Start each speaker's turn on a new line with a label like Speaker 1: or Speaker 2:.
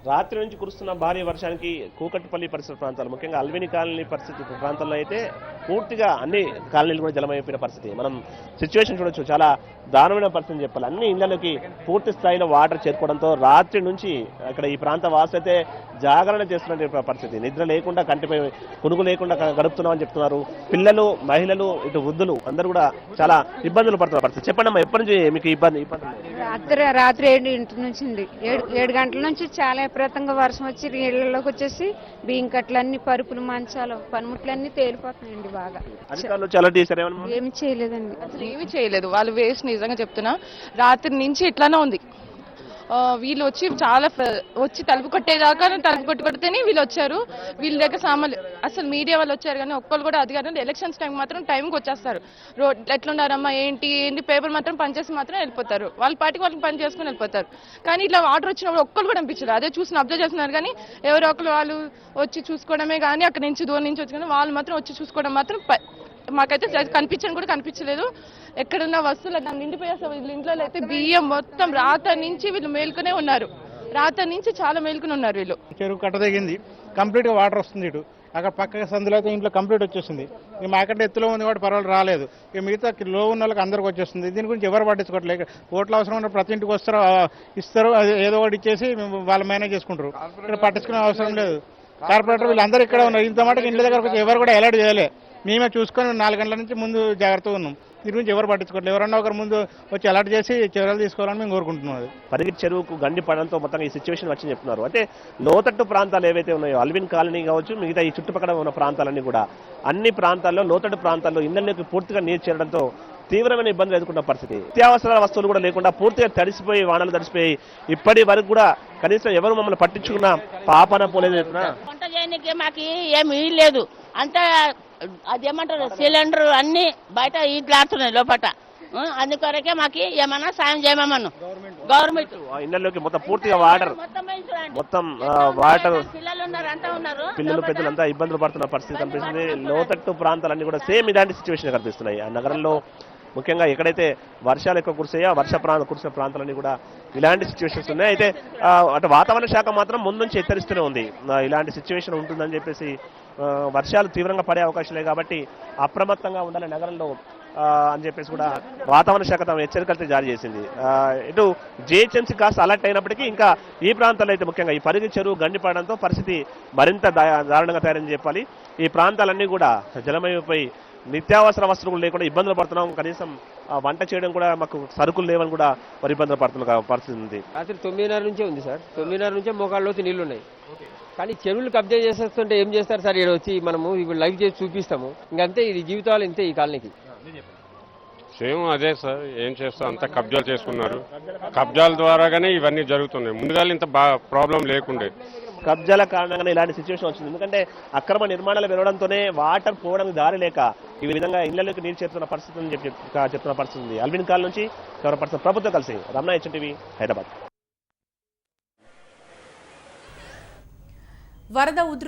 Speaker 1: రాత్రి నుంచి కురుస్తున్న భారీ వర్షానికి కూకట్పల్లి పరిసర ప్రాంతాలు, ముఖ్యంగా అల్విని కాలనీ పరిస్థితి ప్రాంతాల్లో అయితే పూర్తిగా అన్ని కాలనీలు కూడా జలమైపోయిన పరిస్థితి. మనం సిచ్యువేషన్ చూడొచ్చు, చాలా దారుణమైన పరిస్థితి చెప్పాలి. అన్ని ఇళ్లలోకి పూర్తి స్థాయిలో వాటర్ చేరుకోవడంతో రాత్రి నుంచి అక్కడ ఈ ప్రాంత వాసులు అయితే జాగరణ చేస్తున్న పరిస్థితి. నిద్ర లేకుండా, కంటిపై పునుగు లేకుండా గడుపుతున్నామని చెప్తున్నారు. పిల్లలు, మహిళలు, ఇటు వృద్ధులు అందరూ కూడా చాలా ఇబ్బందులు పడుతున్న పరిస్థితి. చెప్పండి అమ్మా, ఎప్పటి నుంచి మీకు ఇబ్బంది?
Speaker 2: రాత్రి 7 నుంచి 7 గంటల నుంచి చాలా విపరీతంగా వర్షం వచ్చి నీళ్ళలోకి వచ్చేసి బియ్యం కట్లన్నీ, పరుపులు, మంచాలు, పనిముట్లన్నీ తేలిపోతున్నాయండి. బాగా
Speaker 1: అధికారులు చాలా
Speaker 2: ఏమి చేయలేదండి,
Speaker 3: అసలు ఏమి చేయలేదు. వాళ్ళు వేస్ట్, నిజంగా చెప్తున్నా. రాత్రి నుంచి ఇట్లానే ఉంది. వీళ్ళు వచ్చి తలుపు కొట్టేదాకా తలుపు కొడితేనే వీళ్ళు వచ్చారు. వీళ్ళ దగ్గర సామాన్లు, అసలు మీడియా వాళ్ళు వచ్చారు కానీ ఒక్కరు కూడా అధికారులు ఎలక్షన్స్ టైం మాత్రం టైంకి వచ్చేస్తారు. ఎట్లున్నారమ్మా ఏంటి పేపర్ మాత్రం పనిచేసి మాత్రం వెళ్ళిపోతారు. వాళ్ళ పార్టీకి వాళ్ళకి పని చేసుకుని వెళ్ళిపోతారు. కానీ ఇట్లా ఆర్డర్ వచ్చినప్పుడు ఒక్కరు కూడా అనిపించలేదు. అదే చూసి అబ్జర్వ్ చేస్తున్నారు కానీ ఎవరో ఒకరు వాళ్ళు వచ్చి చూసుకోవడమే కానీ అక్కడ నుంచి దూరం నుంచి వచ్చి కానీ వాళ్ళు మాత్రం వచ్చి చూసుకోవడం మాత్రం మాకైతే కనిపించని కూడా కనిపించలేదు. ఎక్కడున్న వస్తువులు నిండిపోయి అసలు వీళ్ళ ఇంట్లో అయితే బియ్యం మొత్తం రాత్రి నుంచి వీళ్ళు మేల్కొనే ఉన్నారు. రాత్రి నుంచి చాలా మేల్కొని ఉన్నారు వీళ్ళు.
Speaker 4: చెరువు కట్ట దిగింది, కంప్లీట్ గా వాటర్ వస్తుంది. ఇటు అక్కడ పక్క సందులో అయితే ఇంట్లో కంప్లీట్ వచ్చేసింది. ఇక మాకంటే ఎత్తులో ఉంది కాబట్టి పర్వాలేదు, రాలేదు. ఇక మిగతా లో ఉన్న వాళ్ళకి అందరికి వచ్చేస్తుంది. దీని గురించి ఎవరు పట్టించుకోవట్లేదు. ఓట్ల అవసరం ఉన్న ప్రతి ఇంటికి వస్తారు, ఇస్తారు, ఏదో ఒకటి ఇచ్చేసి వాళ్ళు మేనేజ్ చేసుకుంటారు. ఇక్కడ పట్టించుకునే అవసరం లేదు. కార్పొరేటర్ వీళ్ళందరూ ఇక్కడ ఉన్నారు. ఇంత మటుకు ఇంటి దగ్గరకు వచ్చి ఎవరు కూడా అలర్ట్ చేయలే. మేమే చూసుకొని 4 గంటల నుంచి ముందు జాగ్రత్తగా ఉన్నాం. దీని గురించి ఎవరు పట్టించుకోవట్లేదు. ఎవరన్నా ఒకరు ముందు వచ్చి అలర్ట్ చేసి చర్యలు తీసుకోవాలని మేము కోరుకుంటున్నాం.
Speaker 1: పరిగి చెరువుకు గండి పడడంతో మొత్తం ఈ సిచ్యువేషన్ వచ్చింది చెప్తున్నారు. అంటే లోతట్టు ప్రాంతాలు ఏవైతే ఉన్నాయో, అల్విన్ కాలనీ కావచ్చు, మిగతా ఈ చుట్టుపక్కల ఉన్న ప్రాంతాలన్నీ కూడా అన్ని ప్రాంతాల్లో, లోతట్టు ప్రాంతాల్లో ఇళ్లలోకి పూర్తిగా నీరు చేరడంతో తీవ్రమైన ఇబ్బందులు ఎదుర్కొన్న పరిస్థితి. నిత్యావసర వస్తువులు కూడా లేకుండా పూర్తిగా తడిసిపోయి, వానలు తడిసిపోయి ఇప్పటి వరకు కూడా కనీసం ఎవరు మమ్మల్ని పట్టించుకున్న పాపన పోలేదు.
Speaker 5: వంట చేయడానికి మాకు ఏమి లేదు. అంతా అదేమంటారు, సిలిండర్ అన్ని బయట ఇంట్లో ఆడుతున్నాయి లోపల. అందుకొరకే మాకు ఏమన్నా సాయం చేయమన్నాను గవర్నమెంట్.
Speaker 1: ఇళ్లలోకి మొత్తం పూర్తిగా వాటర్, మొత్తం వాటర్, పిల్లలు పెద్దలంతా ఇబ్బందులు పడుతున్న పరిస్థితి కనిపిస్తుంది. లోతట్టు ప్రాంతాలన్నీ కూడా సేమ్ ఇలాంటి సిచ్యువేషన్ కనిపిస్తున్నాయి. ఆ నగరంలో ముఖ్యంగా ఎక్కడైతే వర్షాలు ఎక్కువ కురిసాయో కురిసిన ప్రాంతాలన్నీ కూడా ఇలాంటి సిచ్యువేషన్స్ ఉన్నాయి. అయితే అటు వాతావరణ శాఖ మాత్రం ముందు నుంచి హెచ్చరిస్తూనే ఉంది, ఇలాంటి సిచ్యువేషన్ ఉంటుందని చెప్పేసి. వర్షాలు తీవ్రంగా పడే అవకాశాలే కాబట్టి అప్రమత్తంగా ఉండాలి నగరంలో అని చెప్పేసి కూడా వాతావరణ శాఖ తమ హెచ్చరికలతో జారీ చేసింది. ఇటు జిహెచ్ఎంసీ కాస్త అలర్ట్ అయినప్పటికీ ఇంకా ఈ ప్రాంతాల్లో అయితే ముఖ్యంగా ఈ పరిగి చెరువు గండిపడడంతో పరిస్థితి మరింత దారుణంగా తయారని చెప్పాలి. ఈ ప్రాంతాలన్నీ కూడా జలమయమైపోయి నిత్యావసర వస్తువులు లేకుండా ఇబ్బందులు పడుతున్నాం. కనీసం వంట చేయడం కూడా మాకు సరుకులు లేవని కూడా మరి ఇబ్బందులు పడుతున్న పరిస్థితి ఉంది.
Speaker 6: రాత్రి 9:30 నుంచే ఉంది సార్. 9:30 నుంచే మోకాళ్ళలోకి నీళ్లు ఉన్నాయి. కానీ చెరువులు కబ్జా చేసేస్తుంటే ఏం చేస్తారు సార్? ఇక్కడ వచ్చి మనము ఇప్పుడు లైవ్ చేసి చూపిస్తాము. ఇంకంతే, ఇది జీవితాలు ఇంతే ఈ కాలనీకి.
Speaker 7: సేమ్ అదే సార్, ఏం చేస్తాం, అంతా కబ్జాలు చేసుకున్నారు. కబ్జాల ద్వారాగానే ఇవన్నీ జరుగుతున్నాయి. ముందుగా ఇంత ప్రాబ్లం లేకుండే.
Speaker 1: కబ్జాల కారణంగానే ఇలాంటి సిచ్యువేషన్ వచ్చింది. ఎందుకంటే అక్రమ నిర్మాణాలు పెరగడంతోనే వాటర్ పోవడానికి దారి లేక ఈ విధంగా ఇళ్లలోకి నీరు చేరుతున్న పరిస్థితి అని చెప్తున్న పరిస్థితి ఉంది. అల్విన్ కాల్ నుంచి కెమెరా పర్సన్ ప్రభుత్వం కలిసి రమణ, HNTV, హైదరాబాద్.
Speaker 8: వరద